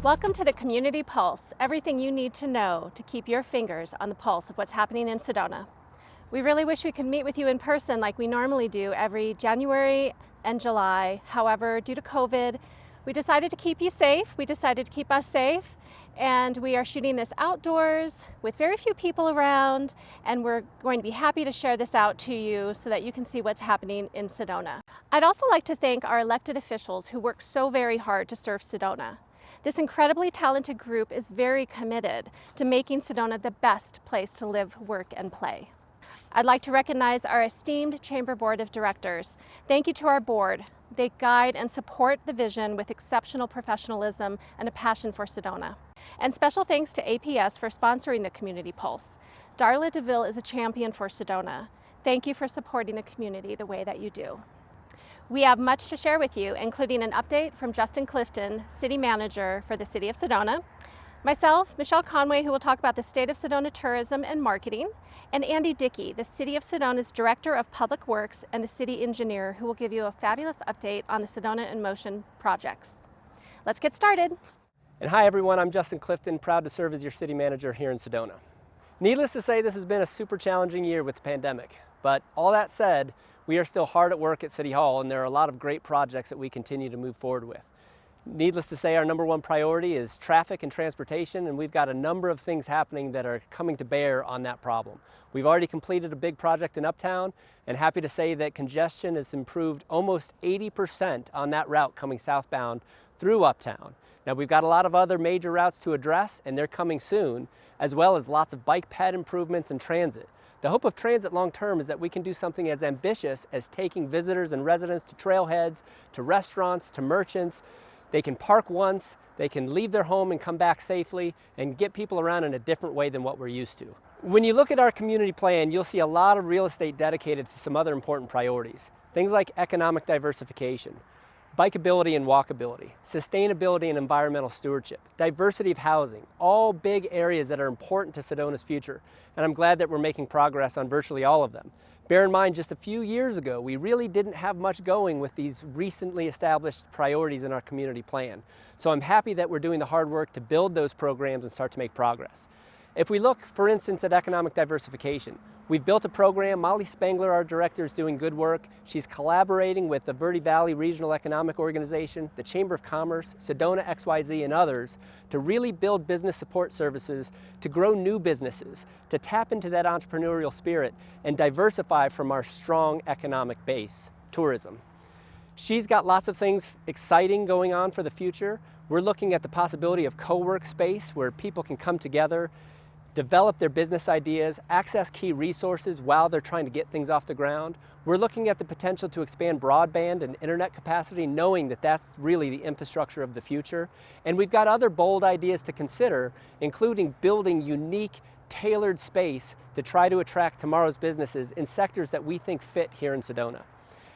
Welcome to the Community Pulse, everything you need to know to keep your fingers on the pulse of what's happening in Sedona. We really wish we could meet with you in person like we normally do every January and July. However, due to COVID, we decided to keep you safe. We decided to keep us safe, and we are shooting this outdoors with very few people around, and we're going to be happy to share this out to you so that you can see what's happening in Sedona. I'd also like to thank our elected officials who work so very hard to serve Sedona. This incredibly talented group is very committed to making Sedona the best place to live, work, and play. I'd like to recognize our esteemed Chamber Board of Directors. Thank you to our board. They guide and support the vision with exceptional professionalism and a passion for Sedona. And special thanks to APS for sponsoring the Community Pulse. Darla DeVille is a champion for Sedona. Thank you for supporting the community the way that you do. We have much to share with you, including an update from Justin Clifton, City Manager for the City of Sedona, myself, Michelle Conway, who will talk about the state of Sedona tourism and marketing, and Andy Dickey, the City of Sedona's Director of Public Works and the City Engineer, who will give you a fabulous update on the Sedona in Motion projects. Let's get started. And hi everyone, I'm Justin Clifton, proud to serve as your City Manager here in Sedona. Needless to say, this has been a super challenging year with the pandemic, but all that said, we are still hard at work at City Hall, and there are a lot of great projects that we continue to move forward with. Needless to say, our number one priority is traffic and transportation, and we've got a number of things happening that are coming to bear on that problem. We've already completed a big project in Uptown, and happy to say that congestion has improved almost 80% on that route coming southbound through Uptown. Now, we've got a lot of other major routes to address, and they're coming soon, as well as lots of bike ped improvements and transit. The hope of transit long-term is that we can do something as ambitious as taking visitors and residents to trailheads, to restaurants, to merchants. They can park once, they can leave their home and come back safely, and get people around in a different way than what we're used to. When you look at our community plan, you'll see a lot of real estate dedicated to some other important priorities. Things like economic diversification, bikeability and walkability, sustainability and environmental stewardship, diversity of housing, all big areas that are important to Sedona's future, and I'm glad that we're making progress on virtually all of them. Bear in mind, just a few years ago, we really didn't have much going with these recently established priorities in our community plan. So I'm happy that we're doing the hard work to build those programs and start to make progress. If we look, for instance, at economic diversification, we've built a program. Molly Spangler, our director, is doing good work. She's collaborating with the Verde Valley Regional Economic Organization, the Chamber of Commerce, Sedona XYZ, and others to really build business support services, to grow new businesses, to tap into that entrepreneurial spirit and diversify from our strong economic base, tourism. She's got lots of things exciting going on for the future. We're looking at the possibility of co-work space where people can come together, develop their business ideas, access key resources while they're trying to get things off the ground. We're looking at the potential to expand broadband and internet capacity, knowing that that's really the infrastructure of the future. And we've got other bold ideas to consider, including building unique, tailored space to try to attract tomorrow's businesses in sectors that we think fit here in Sedona.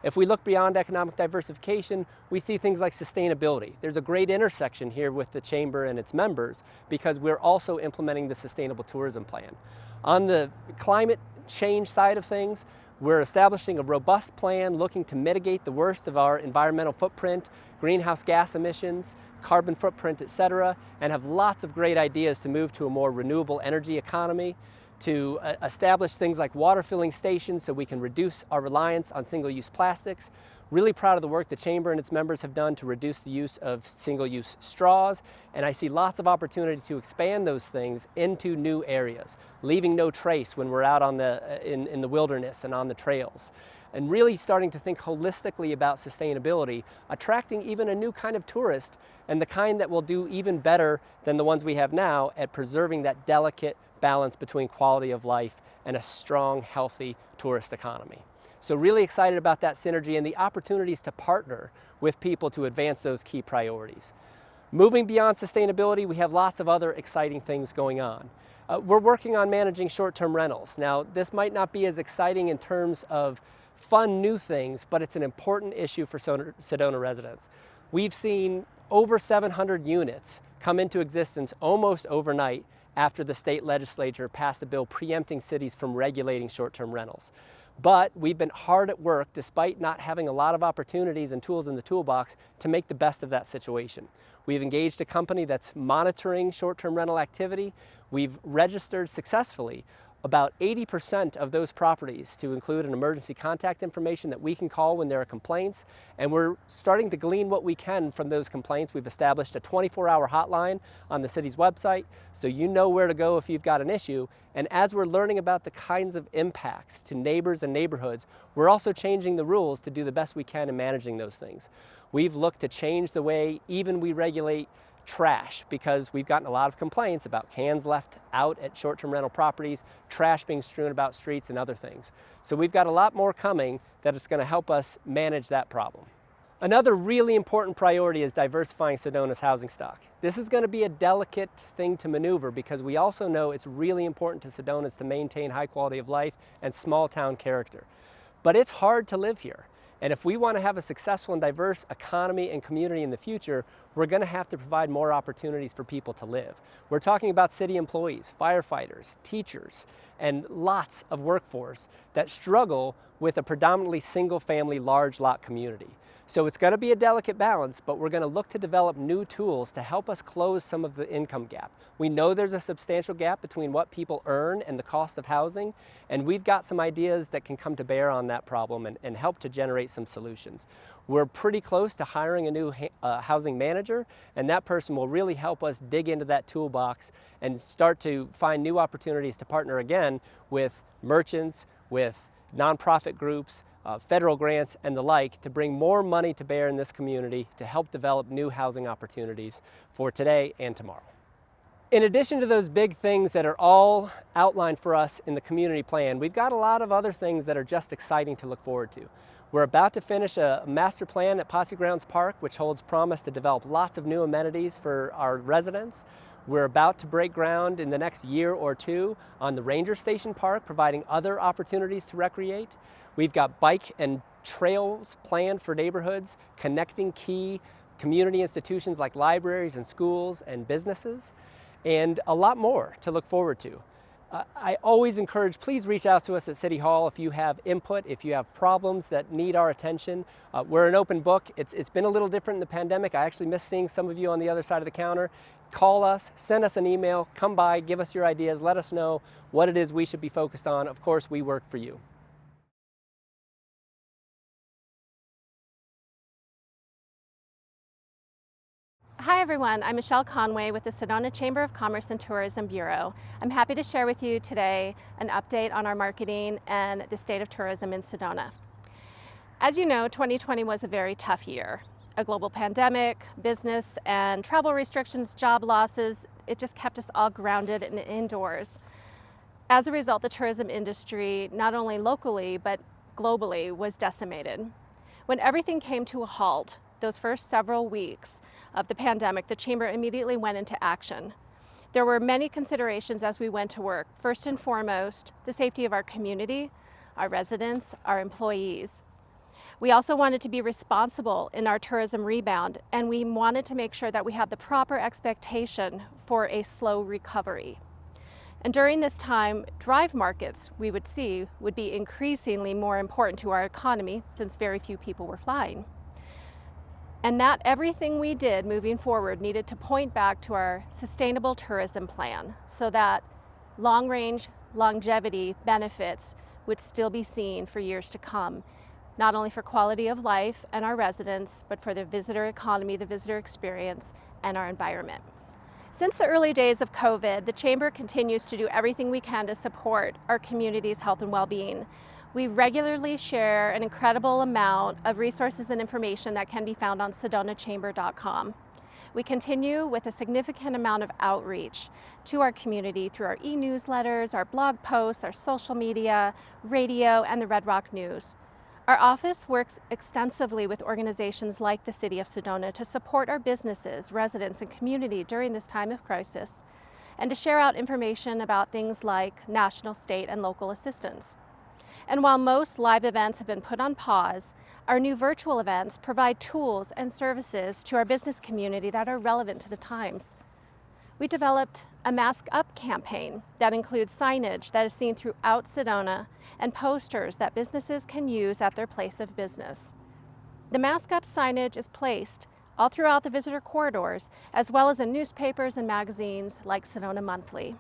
If we look beyond economic diversification, we see things like sustainability. There's a great intersection here with the Chamber and its members because we're also implementing the Sustainable Tourism Plan. On the climate change side of things, we're establishing a robust plan looking to mitigate the worst of our environmental footprint, greenhouse gas emissions, carbon footprint, etc., and have lots of great ideas to move to a more renewable energy economy, to establish things like water filling stations so we can reduce our reliance on single-use plastics. Really proud of the work the Chamber and its members have done to reduce the use of single-use straws, and I see lots of opportunity to expand those things into new areas, leaving no trace when we're out on in the wilderness and on the trails. And really starting to think holistically about sustainability, attracting even a new kind of tourist, and the kind that will do even better than the ones we have now at preserving that delicate balance between quality of life and a strong, healthy tourist economy. So really excited about that synergy and the opportunities to partner with people to advance those key priorities. Moving beyond sustainability, we have lots of other exciting things going on. We're working on managing short-term rentals. Now, this might not be as exciting in terms of fun new things, but it's an important issue for Sedona residents. We've seen over 700 units come into existence almost overnight after the state legislature passed a bill preempting cities from regulating short-term rentals. But we've been hard at work, despite not having a lot of opportunities and tools in the toolbox, to make the best of that situation. We've engaged a company that's monitoring short-term rental activity. We've registered successfully about 80% of those properties to include an emergency contact information that we can call when there are complaints, and we're starting to glean what we can from those complaints. We've established a 24-hour hotline on the city's website, so you know where to go if you've got an issue. And as we're learning about the kinds of impacts to neighbors and neighborhoods, we're also changing the rules to do the best we can in managing those things. We've looked to change the way even we regulate trash, because we've gotten a lot of complaints about cans left out at short-term rental properties, trash being strewn about streets, and other things. So we've got a lot more coming that is going to help us manage that problem. Another really important priority is diversifying Sedona's housing stock. This is going to be a delicate thing to maneuver, because we also know it's really important to Sedonans to maintain high quality of life and small town character. But it's hard to live here. And if we want to have a successful and diverse economy and community in the future, we're going to have to provide more opportunities for people to live. We're talking about city employees, firefighters, teachers, and lots of workforce that struggle with a predominantly single-family large lot community. So it's going to be a delicate balance, but we're going to look to develop new tools to help us close some of the income gap. We know there's a substantial gap between what people earn and the cost of housing, and we've got some ideas that can come to bear on that problem and help to generate some solutions. We're pretty close to hiring a new housing manager, and that person will really help us dig into that toolbox and start to find new opportunities to partner again with merchants, with nonprofit groups, federal grants, and the like, to bring more money to bear in this community to help develop new housing opportunities for today and tomorrow. In addition to those big things that are all outlined for us in the community plan, we've got a lot of other things that are just exciting to look forward to. We're about to finish a master plan at Posse Grounds Park, which holds promise to develop lots of new amenities for our residents. We're about to break ground in the next year or two on the Ranger Station Park, providing other opportunities to recreate. We've got bike and trails planned for neighborhoods, connecting key community institutions like libraries and schools and businesses, and a lot more to look forward to. I always encourage, please reach out to us at City Hall if you have input, if you have problems that need our attention. We're an open book. It's been a little different in the pandemic. I actually miss seeing some of you on the other side of the counter. Call us, send us an email, come by, give us your ideas, let us know what it is we should be focused on. Of course, we work for you. Hi everyone, I'm Michelle Conway with the Sedona Chamber of Commerce and Tourism Bureau. I'm happy to share with you today an update on our marketing and the state of tourism in Sedona. As you know, 2020 was a very tough year. A global pandemic, business and travel restrictions, job losses, it just kept us all grounded and indoors. As a result, the tourism industry, not only locally but globally, was decimated. When everything came to a halt, those first several weeks of the pandemic, the Chamber immediately went into action. There were many considerations as we went to work. First and foremost, the safety of our community, our residents, our employees. We also wanted to be responsible in our tourism rebound, and we wanted to make sure that we had the proper expectation for a slow recovery. And during this time, drive markets, we would see, would be increasingly more important to our economy since very few people were flying. And that everything we did moving forward needed to point back to our sustainable tourism plan so that long-range longevity benefits would still be seen for years to come, not only for quality of life and our residents, but for the visitor economy, the visitor experience, and our environment. Since the early days of COVID, the Chamber continues to do everything we can to support our community's health and well-being. We regularly share an incredible amount of resources and information that can be found on sedonachamber.com. We continue with a significant amount of outreach to our community through our e-newsletters, our blog posts, our social media, radio, and the Red Rock News. Our office works extensively with organizations like the City of Sedona to support our businesses, residents, and community during this time of crisis, and to share out information about things like national, state, and local assistance. And while most live events have been put on pause, our new virtual events provide tools and services to our business community that are relevant to the times. We developed a Mask Up campaign that includes signage that is seen throughout Sedona and posters that businesses can use at their place of business. The Mask Up signage is placed all throughout the visitor corridors, as well as in newspapers and magazines like Sedona Monthly.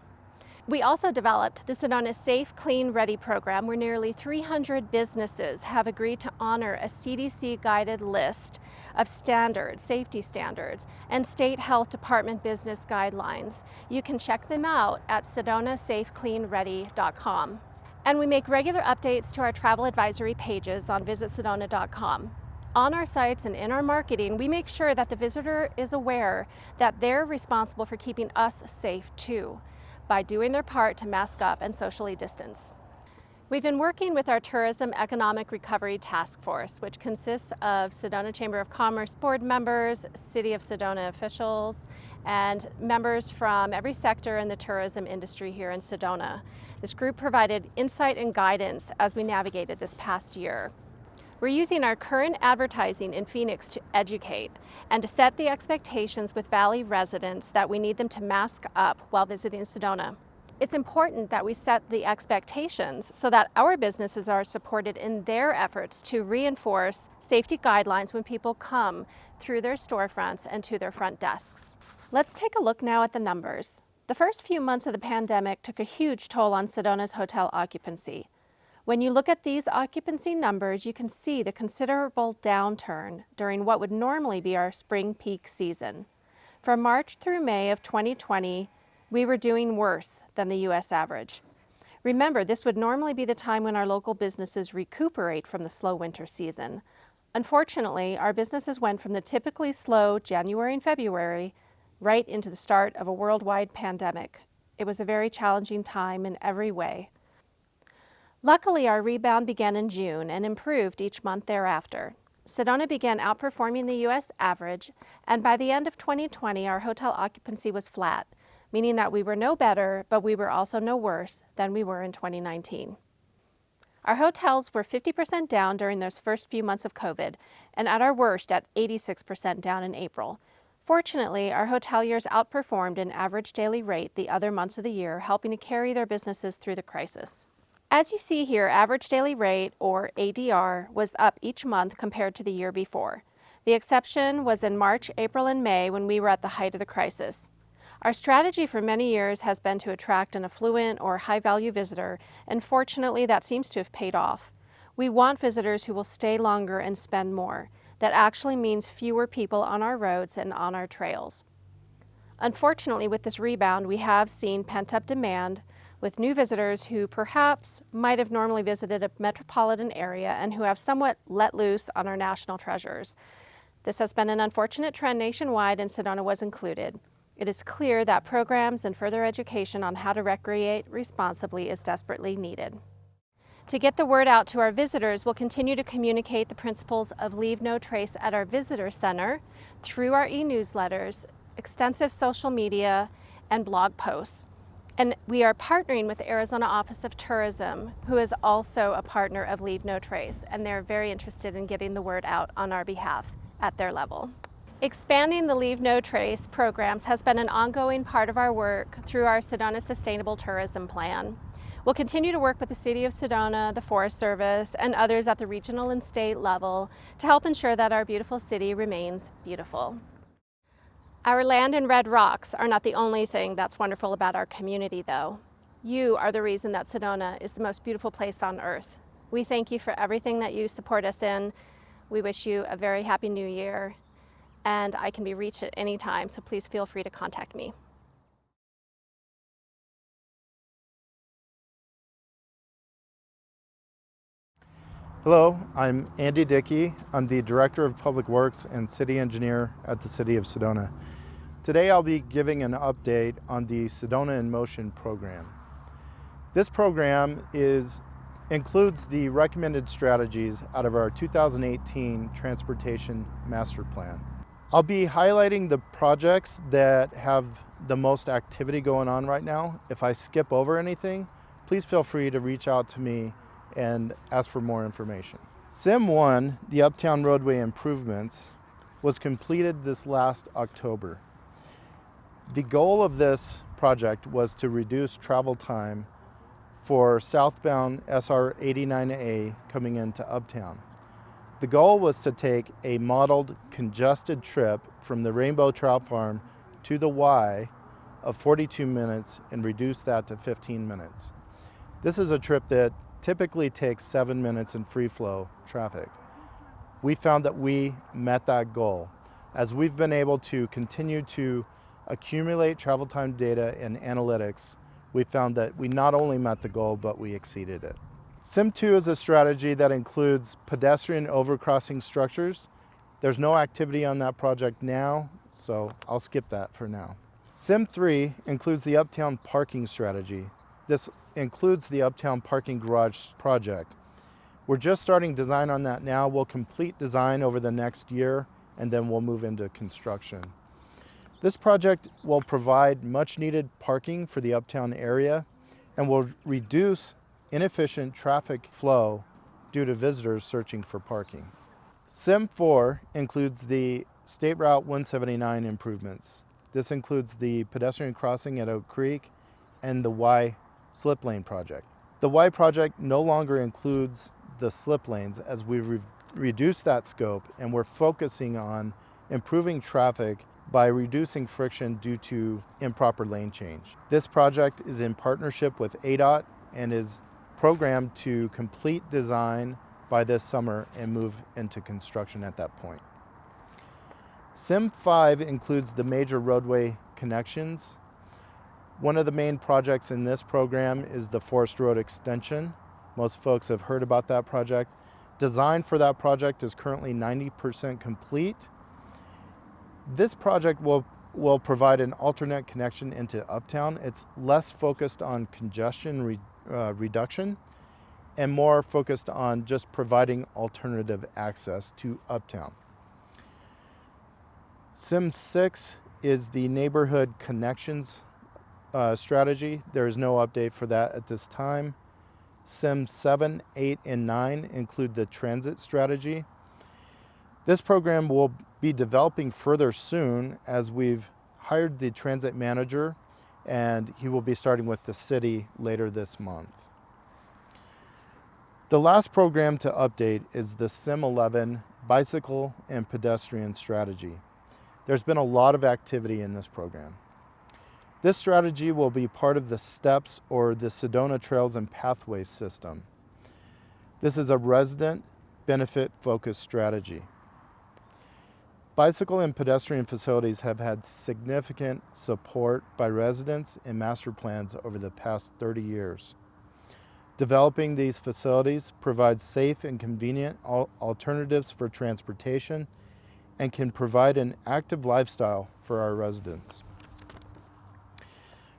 We also developed the Sedona Safe, Clean, Ready program, where nearly 300 businesses have agreed to honor a CDC-guided list of standards, safety standards, and State Health Department business guidelines. You can check them out at sedonasafecleanready.com. And we make regular updates to our travel advisory pages on visitsedona.com. On our sites and in our marketing, we make sure that the visitor is aware that they're responsible for keeping us safe too, by doing their part to mask up and socially distance. We've been working with our Tourism Economic Recovery Task Force, which consists of Sedona Chamber of Commerce board members, City of Sedona officials, and members from every sector in the tourism industry here in Sedona. This group provided insight and guidance as we navigated this past year. We're using our current advertising in Phoenix to educate and to set the expectations with Valley residents that we need them to mask up while visiting Sedona. It's important that we set the expectations so that our businesses are supported in their efforts to reinforce safety guidelines when people come through their storefronts and to their front desks. Let's take a look now at the numbers. The first few months of the pandemic took a huge toll on Sedona's hotel occupancy. When you look at these occupancy numbers, you can see the considerable downturn during what would normally be our spring peak season. From March through May of 2020, we were doing worse than the U.S. average. Remember, this would normally be the time when our local businesses recuperate from the slow winter season. Unfortunately, our businesses went from the typically slow January and February right into the start of a worldwide pandemic. It was a very challenging time in every way. Luckily, our rebound began in June and improved each month thereafter. Sedona began outperforming the U.S. average, and by the end of 2020, our hotel occupancy was flat, meaning that we were no better, but we were also no worse than we were in 2019. Our hotels were 50% down during those first few months of COVID, and at our worst at 86% down in April. Fortunately, our hoteliers outperformed in average daily rate the other months of the year, helping to carry their businesses through the crisis. As you see here, average daily rate, or ADR, was up each month compared to the year before. The exception was in March, April, and May when we were at the height of the crisis. Our strategy for many years has been to attract an affluent or high-value visitor, and fortunately that seems to have paid off. We want visitors who will stay longer and spend more. That actually means fewer people on our roads and on our trails. Unfortunately, with this rebound, we have seen pent-up demand, with new visitors who perhaps might have normally visited a metropolitan area and who have somewhat let loose on our national treasures. This has been an unfortunate trend nationwide, and Sedona was included. It is clear that programs and further education on how to recreate responsibly is desperately needed. To get the word out to our visitors, we'll continue to communicate the principles of Leave No Trace at our visitor center through our e-newsletters, extensive social media, and blog posts. And we are partnering with the Arizona Office of Tourism, who is also a partner of Leave No Trace, and they're very interested in getting the word out on our behalf at their level. Expanding the Leave No Trace programs has been an ongoing part of our work through our Sedona Sustainable Tourism Plan. We'll continue to work with the City of Sedona, the Forest Service, and others at the regional and state level to help ensure that our beautiful city remains beautiful. Our land and red rocks are not the only thing that's wonderful about our community, though. You are the reason that Sedona is the most beautiful place on earth. We thank you for everything that you support us in. We wish you a very happy new year, and I can be reached at any time, so please feel free to contact me. Hello, I'm Andy Dickey. I'm the Director of Public Works and City Engineer at the City of Sedona. Today I'll be giving an update on the Sedona in Motion program. This program includes the recommended strategies out of our 2018 Transportation Master Plan. I'll be highlighting the projects that have the most activity going on right now. If I skip over anything, please feel free to reach out to me and ask for more information. SIM 1, the Uptown Roadway improvements, was completed this last October. The goal of this project was to reduce travel time for southbound SR 89A coming into Uptown. The goal was to take a modeled congested trip from the Rainbow Trout Farm to the Y of 42 minutes and reduce that to 15 minutes. This is a trip that typically takes 7 minutes in free flow traffic. We found that we met that goal. As we've been able to continue to accumulate travel time data and analytics, we found that we not only met the goal, but we exceeded it. Sim 2 is a strategy that includes pedestrian overcrossing structures. There's no activity on that project now, so I'll skip that for now. Sim 3 includes the Uptown parking strategy. This includes the Uptown parking garage project. We're just starting design on that now. We'll complete design over the next year, and then we'll move into construction. This project will provide much needed parking for the Uptown area and will reduce inefficient traffic flow due to visitors searching for parking. Sim 4 includes the State Route 179 improvements. This includes the pedestrian crossing at Oak Creek and the Y slip lane project. The Y project no longer includes the slip lanes as we've reduced that scope, and we're focusing on improving traffic by reducing friction due to improper lane change. This project is in partnership with ADOT and is programmed to complete design by this summer and move into construction at that point. Sim 5 includes the major roadway connections. One of the main projects in this program is the Forest Road extension. Most folks have heard about that project. Design for that project is currently 90% complete. This project will provide an alternate connection into Uptown. It's less focused on congestion reduction and more focused on just providing alternative access to Uptown. Sim 6 is the neighborhood connections strategy. There is no update for that at this time. Sim 7, 8, and 9 include the transit strategy. This program will be developing further soon as we've hired the transit manager, and he will be starting with the city later this month. The last program to update is the Sim 11 bicycle and pedestrian strategy. There's been a lot of activity in this program. This strategy will be part of the STEPS, or the Sedona Trails and Pathways system. This is a resident benefit focused strategy. Bicycle and pedestrian facilities have had significant support by residents in master plans over the past 30 years. Developing these facilities provides safe and convenient alternatives for transportation and can provide an active lifestyle for our residents.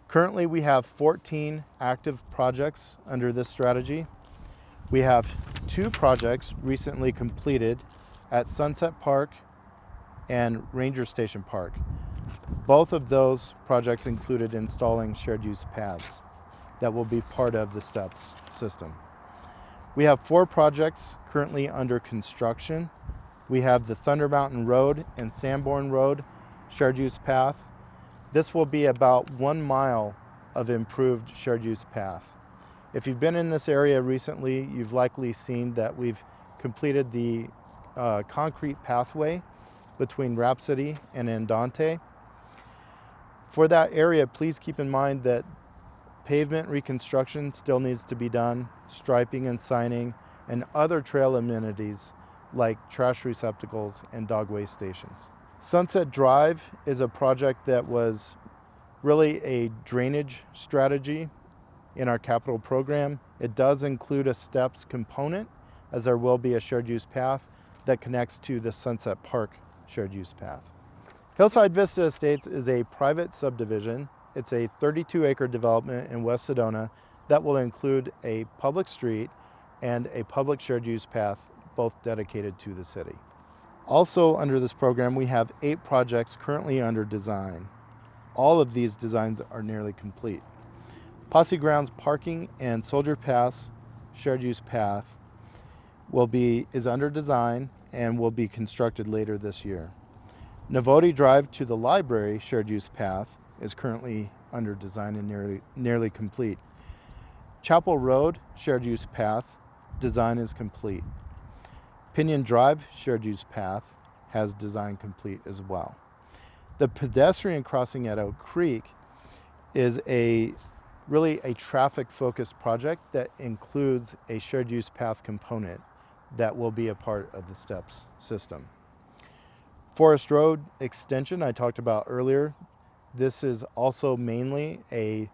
Currently, we have 14 active projects under this strategy. We have 2 projects recently completed at Sunset Park and Ranger Station Park. Both of those projects included installing shared use paths that will be part of the STEPS system. We have 4 projects currently under construction. We have the Thunder Mountain Road and Sanborn Road shared use path. This will be about 1 mile of improved shared use path. If you've been in this area recently, you've likely seen that we've completed the concrete pathway between Rhapsody and Andante. For that area, please keep in mind that pavement reconstruction still needs to be done, striping and signing, and other trail amenities like trash receptacles and dog waste stations. Sunset Drive is a project that was really a drainage strategy in our capital program. It does include a STEPS component, as there will be a shared use path that connects to the Sunset Park shared use path. Hillside Vista Estates is a private subdivision. It's a 32-acre development in West Sedona that will include a public street and a public shared use path, both dedicated to the city. Also under this program, we have 8 projects currently under design. All of these designs are nearly complete. Posse Grounds Parking and Soldier Pass shared use path is under design and will be constructed later this year. Navoti Drive to the library shared use path is currently under design and nearly complete. Chapel Road shared use path design is complete. Pinion Drive shared use path has design complete as well. The pedestrian crossing at Oak Creek is really a traffic focused project that includes a shared use path component that will be a part of the STEPS system. Forest Road extension I talked about earlier. This is also mainly a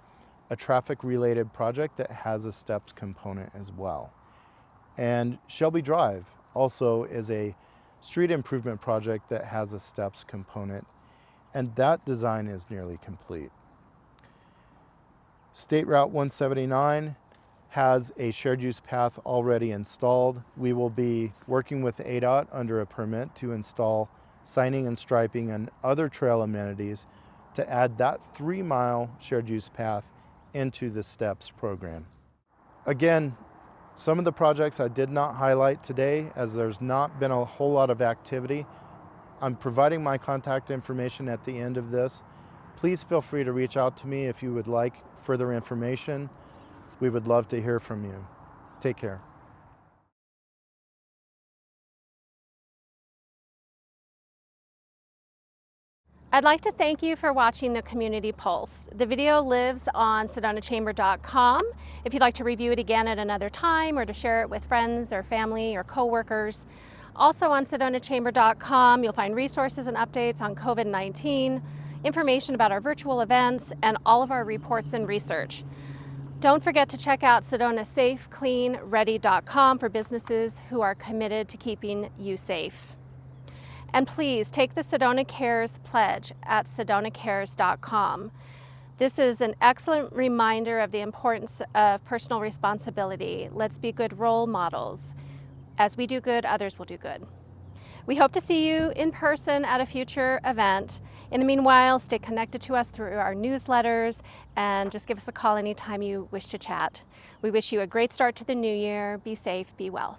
traffic related project that has a STEPS component as well. And Shelby Drive also is a street improvement project that has a STEPS component, and that design is nearly complete. State Route 179 has a shared use path already installed. We will be working with ADOT under a permit to install signing and striping and other trail amenities to add that 3-mile shared use path into the STEPS program. Again, some of the projects I did not highlight today as there's not been a whole lot of activity. I'm providing my contact information at the end of this. Please feel free to reach out to me if you would like further information. We would love to hear from you. Take care. I'd like to thank you for watching the Community Pulse. The video lives on sedonachamber.com. If you'd like to review it again at another time or to share it with friends or family or coworkers. Also on sedonachamber.com, you'll find resources and updates on COVID-19, information about our virtual events, and all of our reports and research. Don't forget to check out sedonasafecleanready.com for businesses who are committed to keeping you safe. And please take the Sedona Cares pledge at sedonacares.com. This is an excellent reminder of the importance of personal responsibility. Let's be good role models. As we do good, others will do good. We hope to see you in person at a future event. In the meanwhile, stay connected to us through our newsletters and just give us a call anytime you wish to chat. We wish you a great start to the new year. Be safe, be well.